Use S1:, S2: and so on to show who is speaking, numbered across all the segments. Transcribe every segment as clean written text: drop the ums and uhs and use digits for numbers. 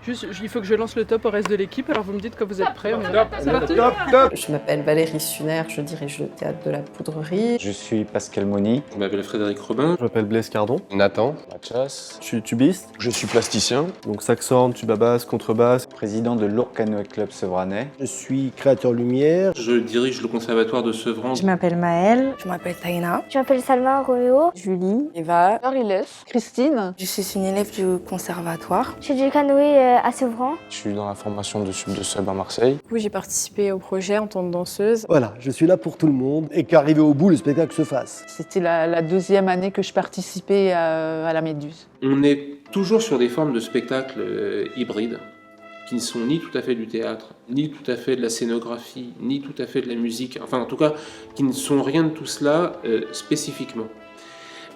S1: Juste, il faut que je lance le top au reste de l'équipe, alors vous me dites quand vous êtes prêts. C'est parti.
S2: Je m'appelle Valérie Suner, je dirige le théâtre de la Poudrerie.
S3: Je suis Pascal Moni.
S4: Je m'appelle Frédéric Robin.
S5: Je m'appelle Blaise Cardon.
S6: Nathan.
S5: Mathias. Je suis tubiste.
S6: Je suis plasticien.
S5: Donc saxorne, tuba basse, contrebasse.
S3: Président de l'Ourcq Canoë Club Sevranais.
S7: Je suis créateur lumière.
S4: Je dirige le conservatoire de Sevran.
S8: Je m'appelle Maëlle.
S9: Je m'appelle Taïna.
S10: Je m'appelle Salma Roméo.
S8: Julie.
S9: Eva.
S11: Ariles.
S8: Christine.
S9: Je suis une élève du conservatoire.
S10: Je fais du canoë à Sevran.
S6: Je suis dans la formation de sub de sub à Marseille.
S11: Oui, j'ai participé au projet en tant que danseuse.
S7: Voilà, je suis là pour tout le monde et qu'arrivé au bout, le spectacle se fasse.
S11: C'était la deuxième année que je participais à la Méduse.
S4: On est toujours sur des formes de spectacles hybrides, qui ne sont ni tout à fait du théâtre, ni tout à fait de la scénographie, ni tout à fait de la musique, enfin en tout cas, qui ne sont rien de tout cela spécifiquement.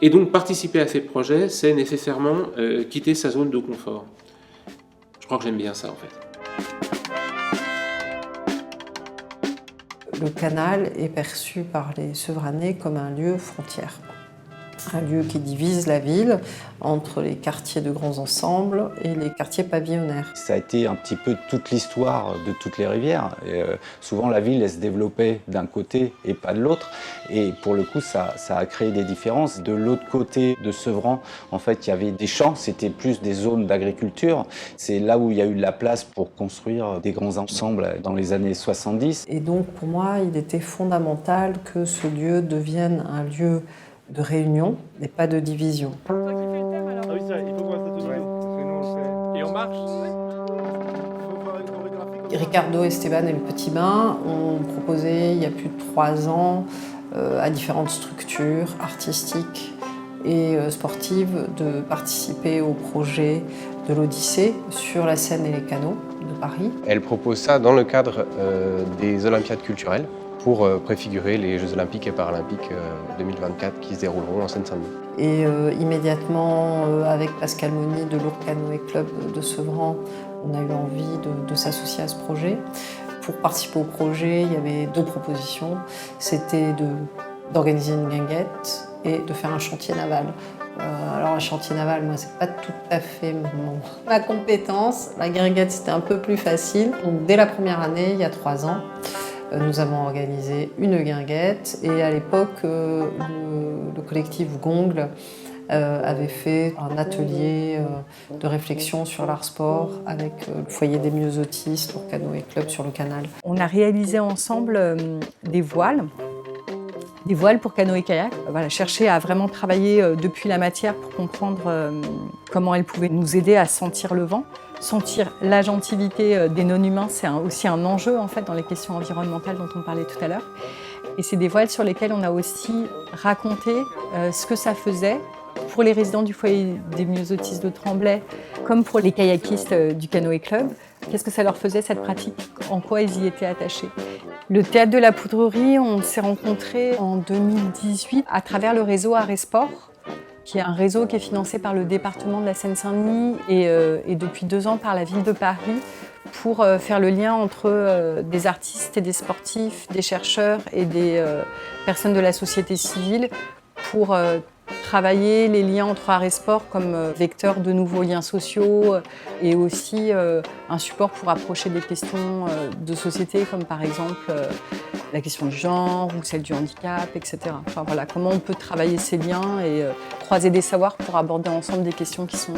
S4: Et donc participer à ces projets, c'est nécessairement quitter sa zone de confort. Je crois que j'aime bien ça en fait.
S2: Le canal est perçu par les Sevranais comme un lieu frontière. Un lieu qui divise la ville entre les quartiers de grands ensembles et les quartiers pavillonnaires.
S3: Ça a été un petit peu toute l'histoire de toutes les rivières. Et, souvent la ville, elle se développait d'un côté et pas de l'autre. Et pour le coup, ça a créé des différences. De l'autre côté de Sevran, en fait, il y avait des champs, c'était plus des zones d'agriculture. C'est là où il y a eu de la place pour construire des grands ensembles dans les années 70.
S2: Et donc pour moi, il était fondamental que ce lieu devienne un lieu de réunion et pas de division.
S5: Ah oui, ça, il faut voir ça tout de suite. Et on marche.
S2: Ricardo, Esteban et le Petit Bain ont proposé il y a plus de 3 ans à différentes structures artistiques et sportives de participer au projet de l'Odyssée sur la Seine et les canaux de Paris.
S6: Elle propose ça dans le cadre des Olympiades culturelles pour préfigurer les Jeux Olympiques et Paralympiques 2024 qui se dérouleront en Seine-Saint-Denis.
S2: Et immédiatement, avec Pascal Moni de l'Ourcq Canoë Club de Sevran, on a eu envie de s'associer à ce projet. Pour participer au projet, il y avait 2 propositions. C'était d'organiser une guinguette et de faire un chantier naval. Alors un chantier naval, moi, c'est pas tout à fait ma compétence. La guinguette, c'était un peu plus facile. Donc dès la première année, il y a 3 ans, nous avons organisé une guinguette et à l'époque, le collectif Gongle avait fait un atelier de réflexion sur l'art sport avec le foyer des myosautistes, l'Ourcq Canoë Club sur le canal.
S8: On a réalisé ensemble des voiles pour canoë-kayak. Voilà, chercher à vraiment travailler depuis la matière pour comprendre comment elle pouvait nous aider à sentir le vent. Sentir l'agentivité des non-humains, c'est aussi un enjeu en fait dans les questions environnementales dont on parlait tout à l'heure. Et c'est des voiles sur lesquelles on a aussi raconté ce que ça faisait pour les résidents du foyer des myosautistes de Tremblay, comme pour les kayakistes du Canoë Club. Qu'est-ce que ça leur faisait cette pratique? En quoi ils y étaient attachés? Le théâtre de la Poudrerie, on s'est rencontrés en 2018 à travers le réseau Art et Sport, qui est un réseau qui est financé par le département de la Seine-Saint-Denis et depuis 2 ans par la ville de Paris pour faire le lien entre des artistes et des sportifs, des chercheurs et des personnes de la société civile pour travailler les liens entre art et sport comme vecteur de nouveaux liens sociaux et aussi un support pour approcher des questions de société comme par exemple la question du genre ou celle du handicap, etc. Enfin, voilà, comment on peut travailler ces liens et croiser des savoirs pour aborder ensemble des questions qui sont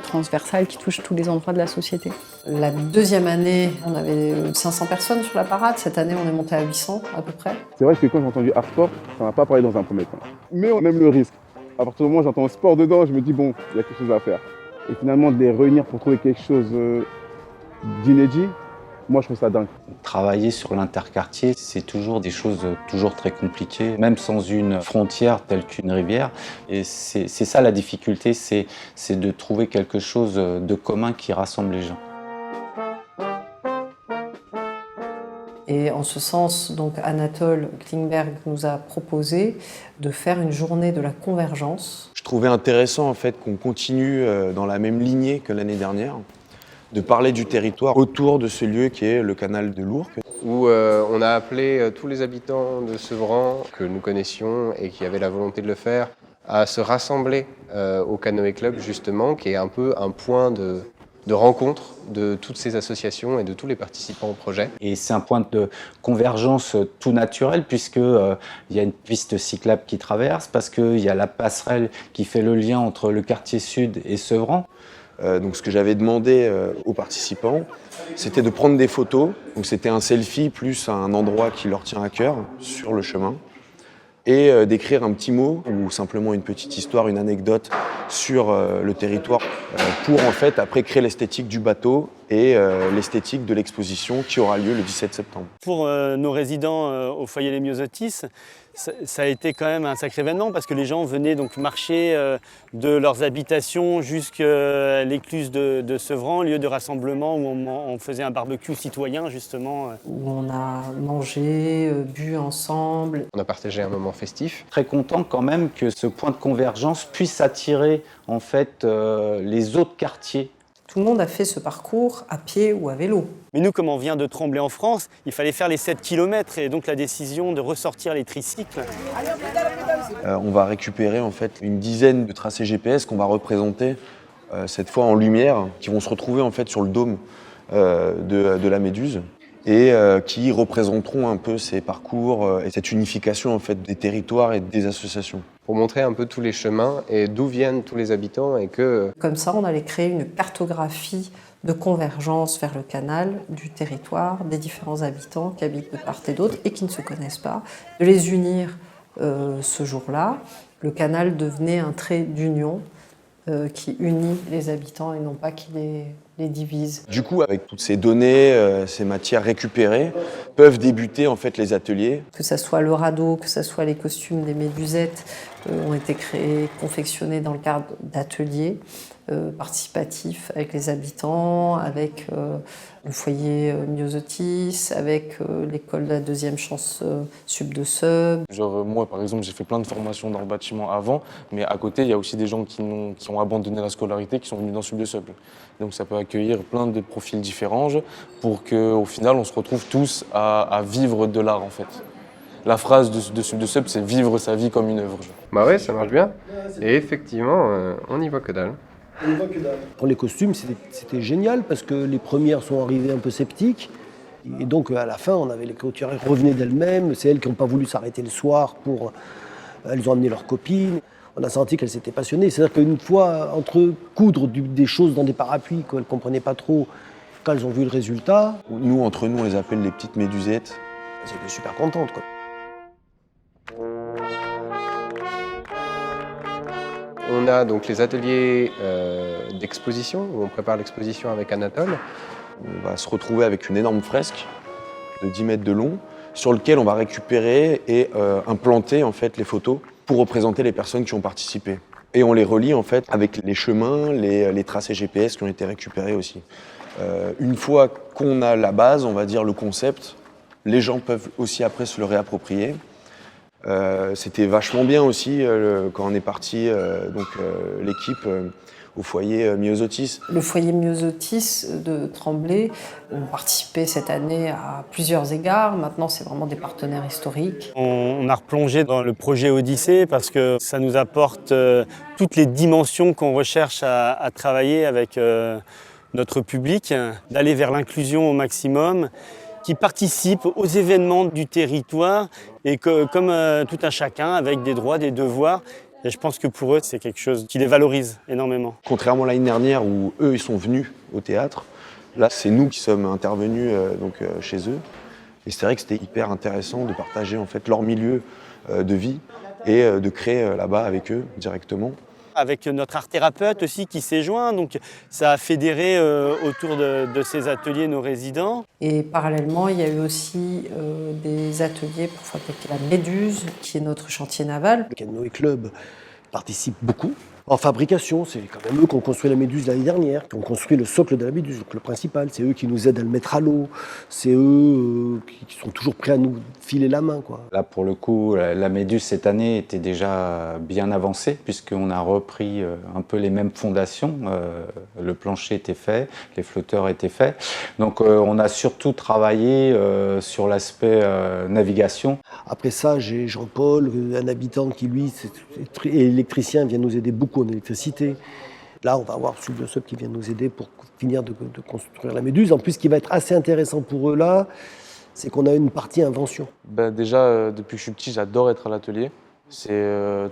S8: transversales, qui touchent tous les endroits de la société.
S2: La 2e année, on avait 500 personnes sur la parade. Cette année, on est monté à 800 à peu près.
S12: C'est vrai que quand j'ai entendu art sport, ça m'a pas parlé dans un premier temps. Mais on aime le risque. À partir du moment où j'entends sport dedans, je me dis bon, il y a quelque chose à faire. Et finalement, de les réunir pour trouver quelque chose d'inédit, moi je trouve ça dingue.
S3: Travailler sur l'interquartier, c'est toujours des choses toujours très compliquées, même sans une frontière telle qu'une rivière. Et c'est ça la difficulté, c'est de trouver quelque chose de commun qui rassemble les gens.
S2: Et en ce sens, donc, Anatole Klingberg nous a proposé de faire une journée de la convergence.
S6: Je trouvais intéressant en fait qu'on continue dans la même lignée que l'année dernière, de parler du territoire autour de ce lieu qui est le canal de l'Ourcq. Où on a appelé tous les habitants de Sevran que nous connaissions et qui avaient la volonté de le faire
S13: à se rassembler au Canoë Club, justement, qui est un peu un point de rencontre de toutes ces associations et de tous les participants au projet.
S3: Et c'est un point de convergence tout naturel puisque il y a une piste cyclable qui traverse, parce qu'il y a la passerelle qui fait le lien entre le quartier sud et Sevran.
S6: Donc ce que j'avais demandé aux participants, c'était de prendre des photos. Donc c'était un selfie plus un endroit qui leur tient à cœur sur le chemin, et d'écrire un petit mot ou simplement une petite histoire, une anecdote sur le territoire pour en fait après créer l'esthétique du bateau et l'esthétique de l'exposition qui aura lieu le 17 septembre.
S5: Pour nos résidents au foyer Les Myosotis, ça a été quand même un sacré événement parce que les gens venaient donc marcher de leurs habitations jusqu'à l'écluse de Sevran, lieu de rassemblement où on faisait un barbecue citoyen justement.
S2: Où on a mangé, bu ensemble.
S13: On a partagé un moment festif.
S3: Très content quand même que ce point de convergence puisse attirer en fait les autres quartiers.
S2: Tout le monde a fait ce parcours à pied ou à vélo.
S5: Mais nous, comme on vient de Tremblay en France, il fallait faire les 7 km et donc la décision de ressortir les tricycles.
S6: On va récupérer en fait une dizaine de tracés GPS qu'on va représenter cette fois en lumière, qui vont se retrouver en fait sur le dôme de la Méduse et qui représenteront un peu ces parcours et cette unification en fait des territoires et des associations.
S13: Pour montrer un peu tous les chemins et d'où viennent tous les habitants et que...
S2: Comme ça, on allait créer une cartographie de convergence vers le canal du territoire, des différents habitants qui habitent de part et d'autre et qui ne se connaissent pas, de les unir ce jour-là. Le canal devenait un trait d'union qui unit les habitants et non pas qui les divise.
S6: Du coup, avec toutes ces données, ces matières récupérées, peuvent débuter en fait les ateliers.
S2: Que ce soit le radeau, que ce soit les costumes des médusettes, ont été créés, confectionnés dans le cadre d'ateliers participatifs avec les habitants, avec le foyer Myosotis, avec l'école de la deuxième chance Sub de Seub.
S14: Genre moi par exemple j'ai fait plein de formations dans le bâtiment avant, mais à côté il y a aussi des gens qui ont abandonné la scolarité, qui sont venus dans Sub de Seub. Donc ça peut accueillir plein de profils différents pour qu'au final on se retrouve tous à vivre de l'art en fait. La phrase de Sub de Seub, c'est vivre sa vie comme une œuvre.
S13: Bah ouais, ça marche bien. Et effectivement, on n'y voit que dalle.
S7: Pour les costumes, c'était génial parce que les premières sont arrivées un peu sceptiques. Et donc à la fin, on avait les couturières qui revenaient d'elles-mêmes. C'est elles qui n'ont pas voulu s'arrêter le soir pour... Elles ont amené leurs copines. On a senti qu'elles s'étaient passionnées. C'est-à-dire qu'une fois, entre coudre des choses dans des parapluies qu'elles ne comprenaient pas trop, quand elles ont vu le résultat...
S6: Nous, entre nous, on les appelle les petites médusettes.
S7: Elles étaient super contentes, quoi.
S13: On a donc les ateliers d'exposition, où on prépare l'exposition avec Anatole.
S6: On va se retrouver avec une énorme fresque de 10 mètres de long, sur lequel on va récupérer et implanter en fait les photos pour représenter les personnes qui ont participé. Et on les relie en fait avec les chemins, les tracés GPS qui ont été récupérés aussi. Une fois qu'on a la base, on va dire le concept, les gens peuvent aussi après se le réapproprier. C'était vachement bien aussi quand on est parti, l'équipe au foyer Myosotis.
S2: Le foyer Myosotis de Tremblay ont participé cette année à plusieurs égards. Maintenant, c'est vraiment des partenaires historiques.
S5: On a replongé dans le projet Odyssée parce que ça nous apporte toutes les dimensions qu'on recherche à travailler avec notre public, d'aller vers l'inclusion au maximum, qui participent aux événements du territoire et que, comme tout un chacun, avec des droits, des devoirs. Et je pense que pour eux, c'est quelque chose qui les valorise énormément.
S6: Contrairement à l'année dernière où eux, ils sont venus au théâtre, là, c'est nous qui sommes intervenus chez eux. Et c'est vrai que c'était hyper intéressant de partager en fait leur milieu de vie et de créer là-bas avec eux directement.
S5: Avec notre art-thérapeute aussi qui s'est joint, donc ça a fédéré autour de ces ateliers nos résidents.
S2: Et parallèlement, il y a eu aussi des ateliers pour fabriquer la Méduse, qui est notre chantier naval.
S7: Le Canoë Club participe beaucoup En fabrication, c'est quand même eux qui ont construit la Méduse l'année dernière, qui ont construit le socle de la Méduse, donc le principal. C'est eux qui nous aident à le mettre à l'eau. C'est eux qui sont toujours prêts à nous filer la main, quoi.
S3: Là, pour le coup, la Méduse cette année était déjà bien avancée, puisqu'on a repris un peu les mêmes fondations. Le plancher était fait, les flotteurs étaient faits. Donc on a surtout travaillé sur l'aspect navigation.
S7: Après ça, j'ai Jean-Paul, un habitant qui, lui, est électricien, vient nous aider beaucoup en électricité. Là, on va avoir Sylvie Ossop qui vient nous aider pour finir de construire la Méduse. En plus, ce qui va être assez intéressant pour eux là, c'est qu'on a une partie invention.
S14: Ben déjà, depuis que je suis petit, j'adore être à l'atelier. C'est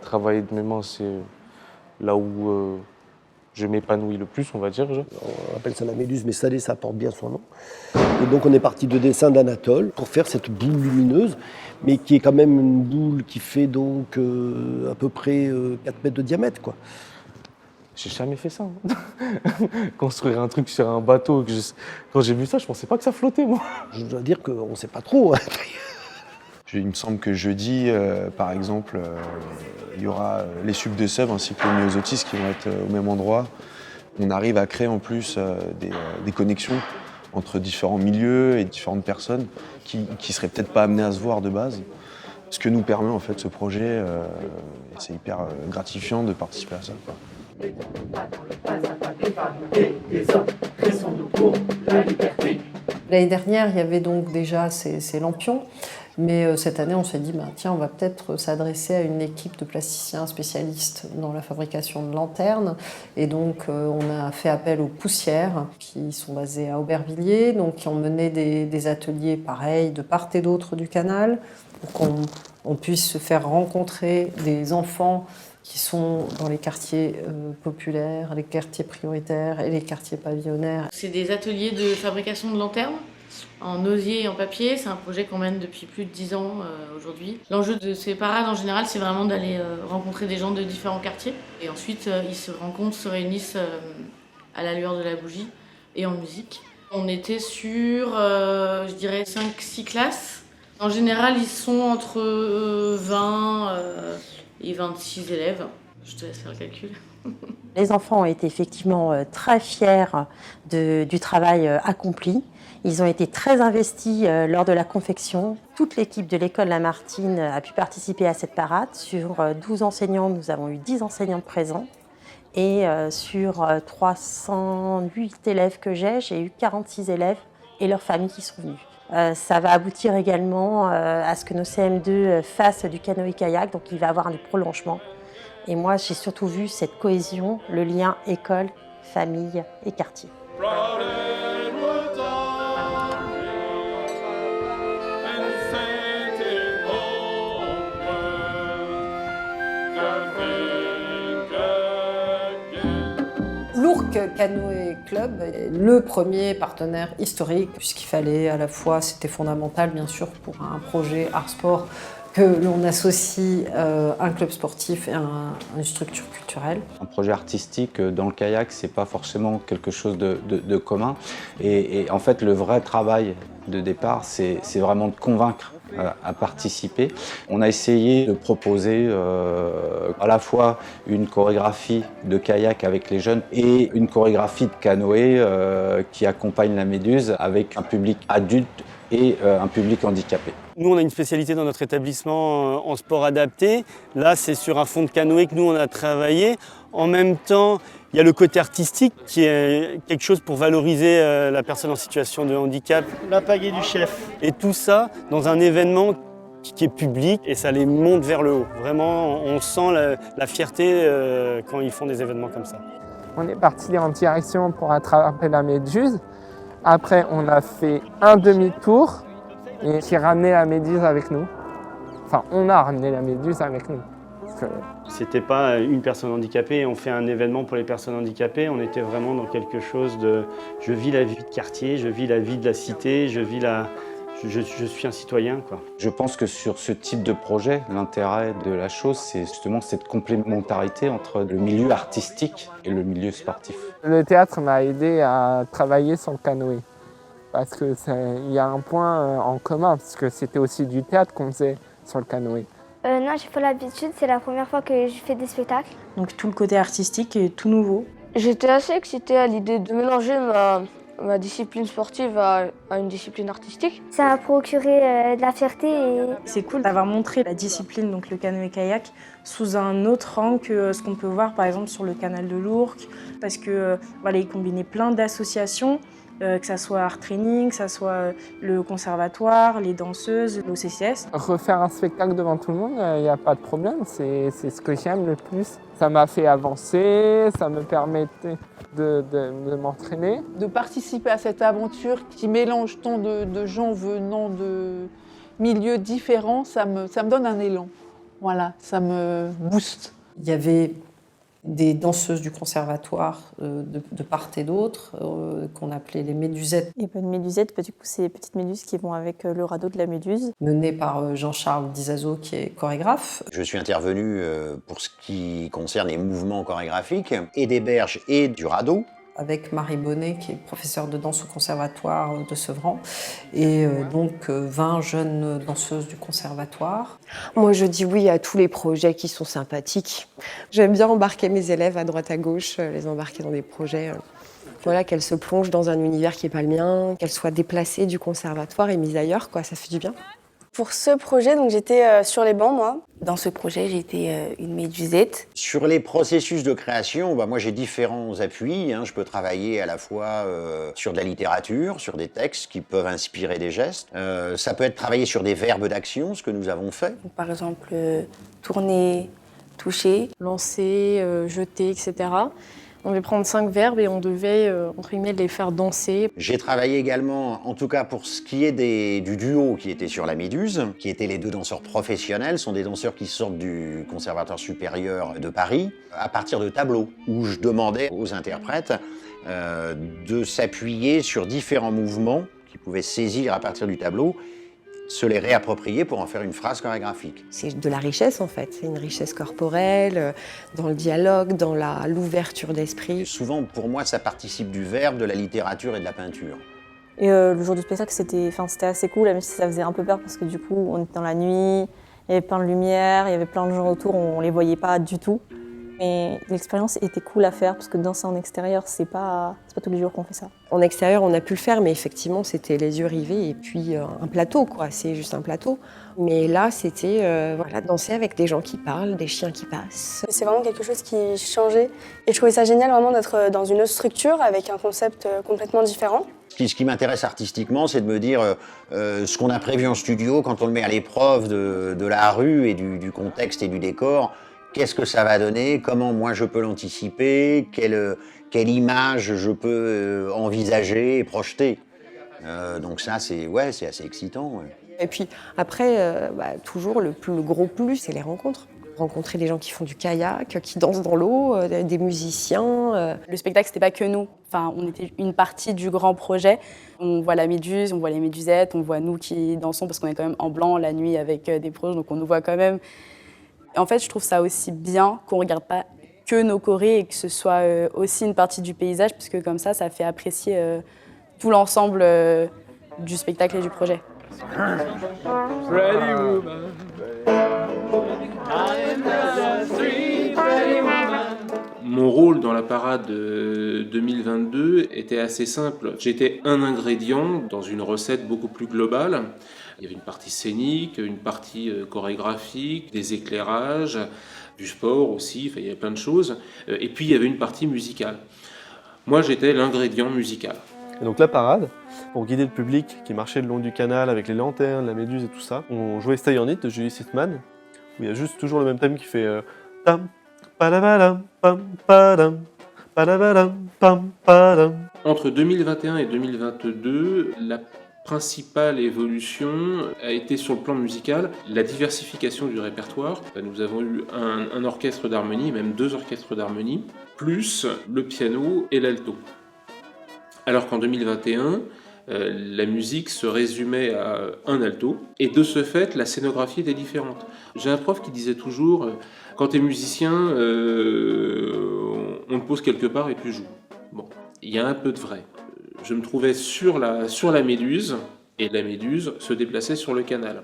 S14: travailler de mes mains, c'est là où je m'épanouis le plus, on va dire.
S7: On appelle ça la Méduse, mais salé, ça porte bien son nom. Et donc on est parti de dessins d'Anatole pour faire cette boule lumineuse, mais qui est quand même une boule qui fait donc à peu près 4 mètres de diamètre, quoi.
S14: J'ai jamais fait ça. Construire un truc sur un bateau. Quand j'ai vu ça, je pensais pas que ça flottait, moi.
S7: Je dois dire qu'on ne sait pas trop. Hein.
S6: Il me semble que jeudi, par exemple, il y aura les subs de sub ainsi que les myosotis qui vont être au même endroit. On arrive à créer en plus des connexions entre différents milieux et différentes personnes qui seraient peut-être pas amenées à se voir de base. Ce que nous permet en fait ce projet, c'est hyper gratifiant de participer à ça, quoi.
S2: L'année dernière, il y avait donc déjà ces lampions, mais cette année, on s'est dit, tiens, on va peut-être s'adresser à une équipe de plasticiens spécialistes dans la fabrication de lanternes. Et donc, on a fait appel aux poussières qui sont basées à Aubervilliers, donc qui ont mené des ateliers pareils de part et d'autre du canal, pour qu'on puisse se faire rencontrer des enfants qui sont dans les quartiers populaires, les quartiers prioritaires et les quartiers pavillonnaires.
S15: C'est des ateliers de fabrication de lanternes en osier et en papier. C'est un projet qu'on mène depuis plus de 10 ans aujourd'hui. L'enjeu de ces parades en général, c'est vraiment d'aller rencontrer des gens de différents quartiers. Et ensuite, ils se rencontrent, se réunissent à la lueur de la bougie et en musique. On était sur, je dirais, 5-6 classes. En général, ils sont entre 20 et 26 élèves. Je te laisse faire le calcul.
S16: Les enfants ont été effectivement très fiers du travail accompli. Ils ont été très investis lors de la confection. Toute l'équipe de l'école Lamartine a pu participer à cette parade. Sur 12 enseignants, nous avons eu 10 enseignants présents. Et sur 308 élèves que j'ai eu 46 élèves et leurs familles qui sont venus. Ça va aboutir également à ce que nos CM2 fassent du canoë-kayak, donc il va y avoir des prolongements. Et moi, j'ai surtout vu cette cohésion, le lien école, famille et quartier.
S2: L'Ourcq Canoë Club est le premier partenaire historique, puisqu'il fallait à la fois, c'était fondamental bien sûr pour un projet art-sport, que l'on associe un club sportif et une structure culturelle.
S3: Un projet artistique dans le kayak, c'est pas forcément quelque chose de commun. Et en fait, le vrai travail de départ, c'est vraiment de convaincre à participer. On a essayé de proposer à la fois une chorégraphie de kayak avec les jeunes et une chorégraphie de canoë qui accompagne la Méduse avec un public adulte et un public handicapé.
S5: Nous, on a une spécialité dans notre établissement en sport adapté. Là, c'est sur un fond de canoë que nous, on a travaillé. En même temps, il y a le côté artistique qui est quelque chose pour valoriser la personne en situation de handicap.
S17: La pagaie du chef.
S5: Et tout ça dans un événement qui est public et ça les monte vers le haut. Vraiment, on sent la fierté quand ils font des événements comme ça.
S18: On est parti en direction pour attraper la Méduse. Après, on a fait un demi-tour et qui ramenait la Méduse avec nous. Enfin, on a ramené la Méduse avec nous.
S5: C'était pas une personne handicapée, on fait un événement pour les personnes handicapées, on était vraiment dans quelque chose de... Je vis la vie de quartier, je vis la vie de la cité, je suis un citoyen, quoi.
S3: Je pense que sur ce type de projet, l'intérêt de la chose, c'est justement cette complémentarité entre le milieu artistique et le milieu sportif.
S18: Le théâtre m'a aidé à travailler sur le canoë. Parce qu'il y a un point en commun, parce que c'était aussi du théâtre qu'on faisait sur le canoë.
S10: Non, j'ai pas l'habitude, c'est la première fois que je fais des spectacles.
S17: Donc tout le côté artistique est tout nouveau.
S19: J'étais assez excitée à l'idée de mélanger ma discipline sportive à une discipline artistique.
S10: Ça m'a procuré de la fierté.
S17: C'est cool d'avoir montré la discipline, donc le canoë-kayak, sous un autre angle que ce qu'on peut voir par exemple sur le canal de l'Ourcq, parce que voilà, il combinait plein d'associations, que ça soit Art Training, que ça soit le conservatoire, les danseuses, l'OCCS.
S18: Refaire un spectacle devant tout le monde, il n'y a pas de problème, c'est ce que j'aime le plus. Ça m'a fait avancer, ça me permettait de m'entraîner.
S11: De participer à cette aventure qui mélange tant de gens venant de milieux différents, ça me donne un élan. Voilà, ça me booste.
S2: Il y avait des danseuses du conservatoire de part et d'autre, qu'on appelait les médusettes.
S17: Il n'y a pas de médusettes, du coup c'est les petites méduses qui vont avec le radeau de la méduse.
S2: Menées par Jean-Charles Dizazo, qui est chorégraphe.
S20: Je suis intervenu pour ce qui concerne les mouvements chorégraphiques, et des berges et du radeau.
S2: Avec Marie Bonnet, qui est professeure de danse au conservatoire de Sevran, et donc 20 jeunes danseuses du conservatoire.
S21: Moi, je dis oui à tous les projets qui sont sympathiques. J'aime bien embarquer mes élèves à droite à gauche, les embarquer dans des projets, voilà, qu'elles se plongent dans un univers qui n'est pas le mien, qu'elles soient déplacées du conservatoire et mises ailleurs, quoi, ça fait du bien.
S19: Pour ce projet, donc j'étais sur les bancs, moi. Dans ce projet, j'étais une médusette.
S20: Sur les processus de création, moi j'ai différents appuis. Je peux travailler à la fois sur de la littérature, sur des textes qui peuvent inspirer des gestes. Ça peut être travailler sur des verbes d'action, ce que nous avons fait.
S19: Donc, par exemple, tourner, toucher,
S17: lancer, jeter, etc. On devait prendre 5 verbes et on devait, entre guillemets, les faire danser.
S20: J'ai travaillé également, en tout cas pour ce qui est du duo qui était sur la Méduse, qui étaient les 2 danseurs professionnels, sont des danseurs qui sortent du Conservatoire supérieur de Paris, à partir de tableaux, où je demandais aux interprètes de s'appuyer sur différents mouvements qu'ils pouvaient saisir à partir du tableau, se les réapproprier pour en faire une phrase chorégraphique.
S21: C'est de la richesse en fait, c'est une richesse corporelle, dans le dialogue, dans l'ouverture d'esprit.
S20: Souvent pour moi ça participe du verbe, de la littérature et de la peinture.
S17: Et le jour du spectacle c'était assez cool, même si ça faisait un peu peur parce que du coup on était dans la nuit, il y avait plein de lumière, il y avait plein de gens autour, on les voyait pas du tout. Mais l'expérience était cool à faire parce que danser en extérieur, c'est pas tous les jours qu'on fait ça.
S21: En extérieur, on a pu le faire, mais effectivement, c'était les yeux rivés et puis un plateau, quoi. C'est juste un plateau. Mais là, c'était voilà, danser avec des gens qui parlent, des chiens qui passent.
S19: C'est vraiment quelque chose qui changeait. Et je trouvais ça génial vraiment d'être dans une autre structure avec un concept complètement différent.
S20: Ce qui m'intéresse artistiquement, c'est de me dire ce qu'on a prévu en studio, quand on le met à l'épreuve de la rue et du contexte et du décor, qu'est-ce que ça va donner? Comment moi je peux l'anticiper? Quelle image je peux envisager et projeter? Donc ça, c'est assez excitant. Ouais.
S21: Et puis après, toujours le gros plus, c'est les rencontres. Rencontrer des gens qui font du kayak, qui dansent dans l'eau, des musiciens.
S22: Le spectacle, c'était pas que nous. Enfin, on était une partie du grand projet. On voit la méduse, on voit les médusettes, on voit nous qui dansons parce qu'on est quand même en blanc la nuit avec des proches, donc on nous voit quand même. En fait, je trouve ça aussi bien qu'on ne regarde pas que nos chorés et que ce soit aussi une partie du paysage, parce que comme ça fait apprécier tout l'ensemble du spectacle et du projet.
S4: Mon rôle dans la parade 2022 était assez simple. J'étais un ingrédient dans une recette beaucoup plus globale. Il y avait une partie scénique, une partie chorégraphique, des éclairages, du sport aussi, il y avait plein de choses. Et puis il y avait une partie musicale. Moi j'étais l'ingrédient musical.
S23: Et donc la parade, pour guider le public qui marchait le long du canal avec les lanternes, la méduse et tout ça, on jouait Stay On It de Julie Sitman, où il y a juste toujours le même thème qui fait tam, padabadam, pam, padam, padabadam, pam, padam.
S4: Entre 2021 et 2022, la principale évolution a été sur le plan musical, la diversification du répertoire. Nous avons eu un orchestre d'harmonie, même 2 orchestres d'harmonie, plus le piano et l'alto. Alors qu'en 2021, la musique se résumait à un alto, et de ce fait, la scénographie était différente. J'ai un prof qui disait toujours, quand tu es musicien, on te pose quelque part et tu joues. Bon, il y a un peu de vrai. Je me trouvais sur la Méduse, et la Méduse se déplaçait sur le canal.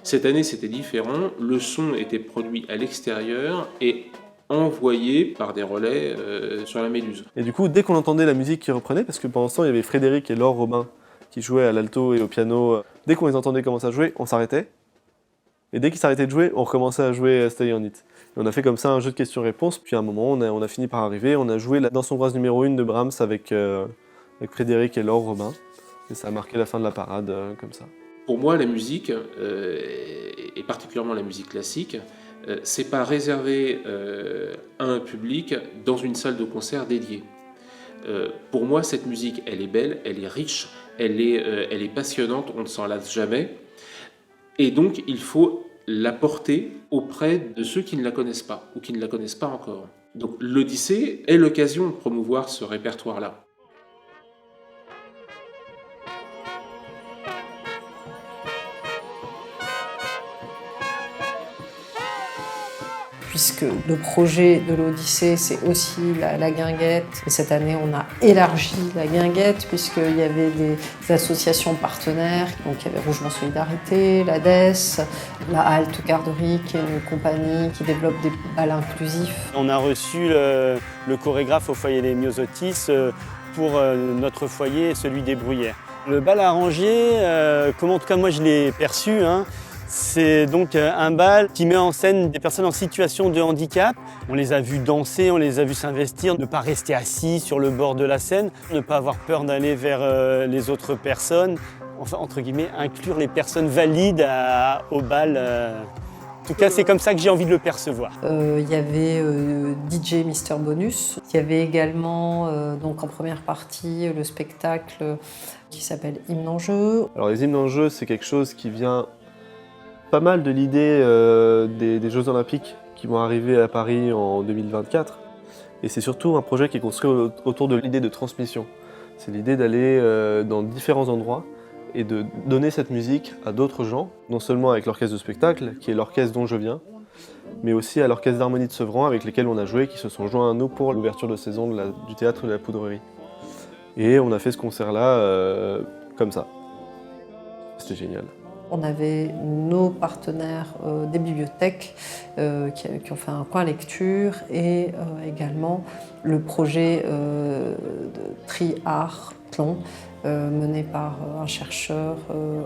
S4: Cette année, c'était différent. Le son était produit à l'extérieur et envoyé par des relais sur la Méduse.
S23: Et du coup, dès qu'on entendait la musique qui reprenait, parce que pendant ce temps, il y avait Frédéric et Laure Robin qui jouaient à l'alto et au piano, dès qu'on les entendait commencer à jouer, on s'arrêtait. Et dès qu'ils s'arrêtaient de jouer, on recommençait à jouer Stay On It. Et on a fait comme ça un jeu de questions-réponses, puis à un moment, on a fini par arriver, on a joué la Danse hongroise numéro 1 de Brahms avec Frédéric et Laure Robin. Et ça a marqué la fin de la parade, comme ça.
S4: Pour moi, la musique, et particulièrement la musique classique, c'est pas réservé à un public dans une salle de concert dédiée. Pour moi, cette musique, elle est belle, elle est riche, elle est passionnante, on ne s'en lasse jamais. Et donc, il faut la porter auprès de ceux qui ne la connaissent pas, ou qui ne la connaissent pas encore. Donc, l'Odyssée est l'occasion de promouvoir ce répertoire-là.
S2: Puisque le projet de l'Odyssée, c'est aussi la guinguette. Et cette année, on a élargi la guinguette, puisqu'il y avait des associations partenaires. Donc, il y avait Rougemont Solidarité, l'ADES, la Halte Garderie, qui est une compagnie qui développe des bals inclusifs.
S5: On a reçu le chorégraphe au foyer des Myosotis pour notre foyer, celui des Bruyères. Le bal arrangé, comment en tout cas moi je l'ai perçu, c'est donc un bal qui met en scène des personnes en situation de handicap. On les a vus danser, on les a vus s'investir, ne pas rester assis sur le bord de la scène, ne pas avoir peur d'aller vers les autres personnes. Enfin, entre guillemets, inclure les personnes valides au bal. En tout cas, c'est comme ça que j'ai envie de le percevoir.
S2: Il y avait DJ Mister Bonus. Il y avait également, donc en première partie, le spectacle qui s'appelle Hymne en jeu.
S23: Alors les hymnes en jeu, c'est quelque chose qui vient pas mal de l'idée des Jeux Olympiques qui vont arriver à Paris en 2024. Et c'est surtout un projet qui est construit autour de l'idée de transmission. C'est l'idée d'aller dans différents endroits et de donner cette musique à d'autres gens, non seulement avec l'orchestre de spectacle, qui est l'orchestre dont je viens, mais aussi à l'orchestre d'harmonie de Sevran avec lesquels on a joué, qui se sont joints à nous pour l'ouverture de saison du théâtre de la Poudrerie. Et on a fait ce concert-là comme ça. C'était génial.
S2: On avait nos partenaires des bibliothèques qui ont fait un coin lecture et également le projet de Tri-Art Tlon mené par un chercheur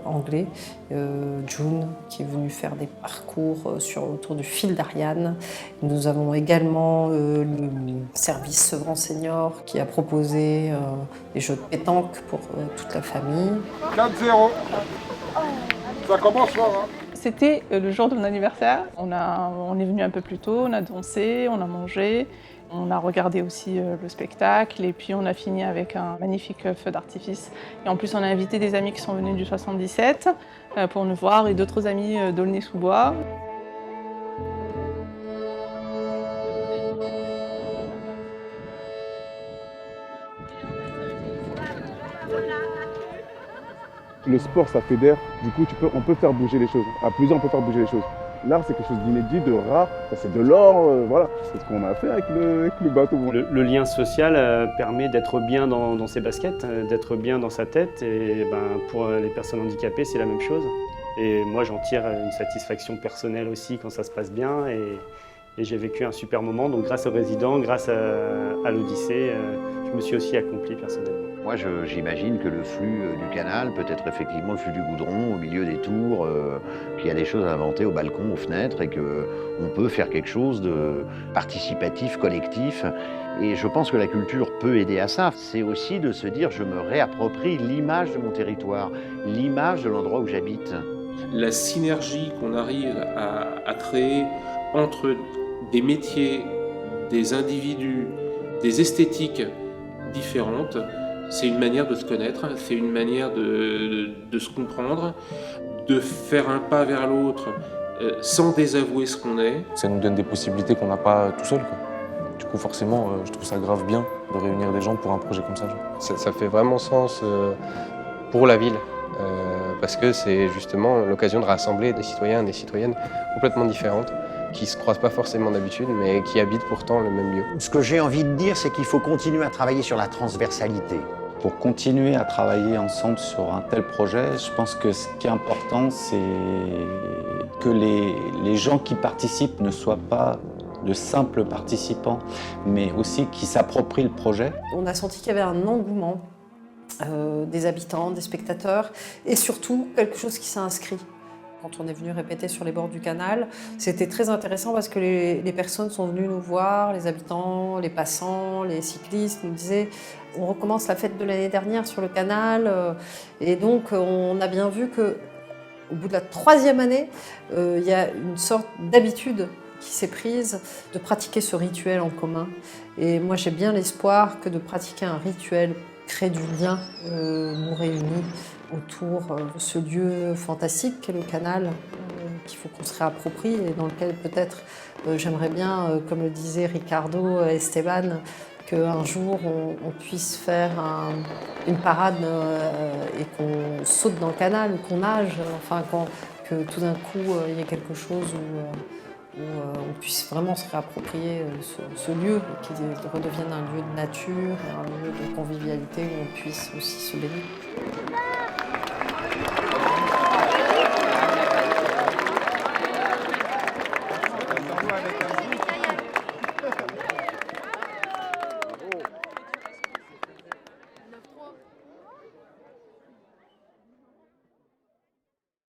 S2: anglais, June, qui est venu faire des parcours autour du fil d'Ariane. Nous avons également le service Sevran Senior qui a proposé des jeux de pétanque pour toute la famille.
S12: 4-0. Ça commence là, hein.
S11: C'était le jour de mon anniversaire. On est venu un peu plus tôt, on a dansé, on a mangé, on a regardé aussi le spectacle et puis on a fini avec un magnifique feu d'artifice. Et en plus, on a invité des amis qui sont venus du 77 pour nous voir et d'autres amis d'Aulnay-sous-Bois.
S12: Le sport, ça fédère. Du coup, on peut faire bouger les choses. À plusieurs, on peut faire bouger les choses. L'art, c'est quelque chose d'inédit, de rare. C'est de l'or, voilà. C'est ce qu'on a fait avec le bateau.
S5: Le lien social permet d'être bien dans ses baskets, d'être bien dans sa tête. Et pour les personnes handicapées, c'est la même chose. Et moi, j'en tire une satisfaction personnelle aussi quand ça se passe bien. Et j'ai vécu un super moment. Donc, grâce aux résidents, grâce à l'Odyssée, je me suis aussi accompli personnellement.
S20: Moi, j'imagine que le flux du canal peut être effectivement le flux du goudron au milieu des tours, qu'il y a des choses à inventer au balcon, aux fenêtres, et qu'on peut faire quelque chose de participatif, collectif. Et je pense que la culture peut aider à ça. C'est aussi de se dire, je me réapproprie l'image de mon territoire, l'image de l'endroit où j'habite.
S4: La synergie qu'on arrive à créer entre des métiers, des individus, des esthétiques différentes, c'est une manière de se connaître, c'est une manière de se comprendre, de faire un pas vers l'autre sans désavouer ce qu'on est.
S14: Ça nous donne des possibilités qu'on n'a pas tout seul, quoi. Du coup, forcément, je trouve ça grave bien de réunir des gens pour un projet comme ça.
S13: Ça fait vraiment sens pour la ville, parce que c'est justement l'occasion de rassembler des citoyens et des citoyennes complètement différentes, qui ne se croisent pas forcément d'habitude, mais qui habitent pourtant le même lieu.
S20: Ce que j'ai envie de dire, c'est qu'il faut continuer à travailler sur la transversalité.
S3: Pour continuer à travailler ensemble sur un tel projet, je pense que ce qui est important, c'est que les gens qui participent ne soient pas de simples participants, mais aussi qui s'approprient le projet.
S2: On a senti qu'il y avait un engouement des habitants, des spectateurs, et surtout quelque chose qui s'est inscrit. Quand on est venu répéter sur les bords du canal, c'était très intéressant parce que les personnes sont venues nous voir, les habitants, les passants, les cyclistes nous disaient « on recommence la fête de l'année dernière sur le canal ». Et donc on a bien vu qu'au bout de la 3e année, il y a une sorte d'habitude qui s'est prise de pratiquer ce rituel en commun. Et moi j'ai bien l'espoir que de pratiquer un rituel crée du lien, nous réunit autour de ce lieu fantastique qu'est le canal, qu'il faut qu'on se réapproprie et dans lequel peut-être j'aimerais bien, comme le disait Ricardo Esteban, qu'un jour on puisse faire une parade et qu'on saute dans le canal ou qu'on nage, enfin que tout d'un coup il y ait quelque chose où on puisse vraiment se réapproprier ce lieu, qu'il redevienne un lieu de nature, un lieu de convivialité où on puisse aussi se baigner.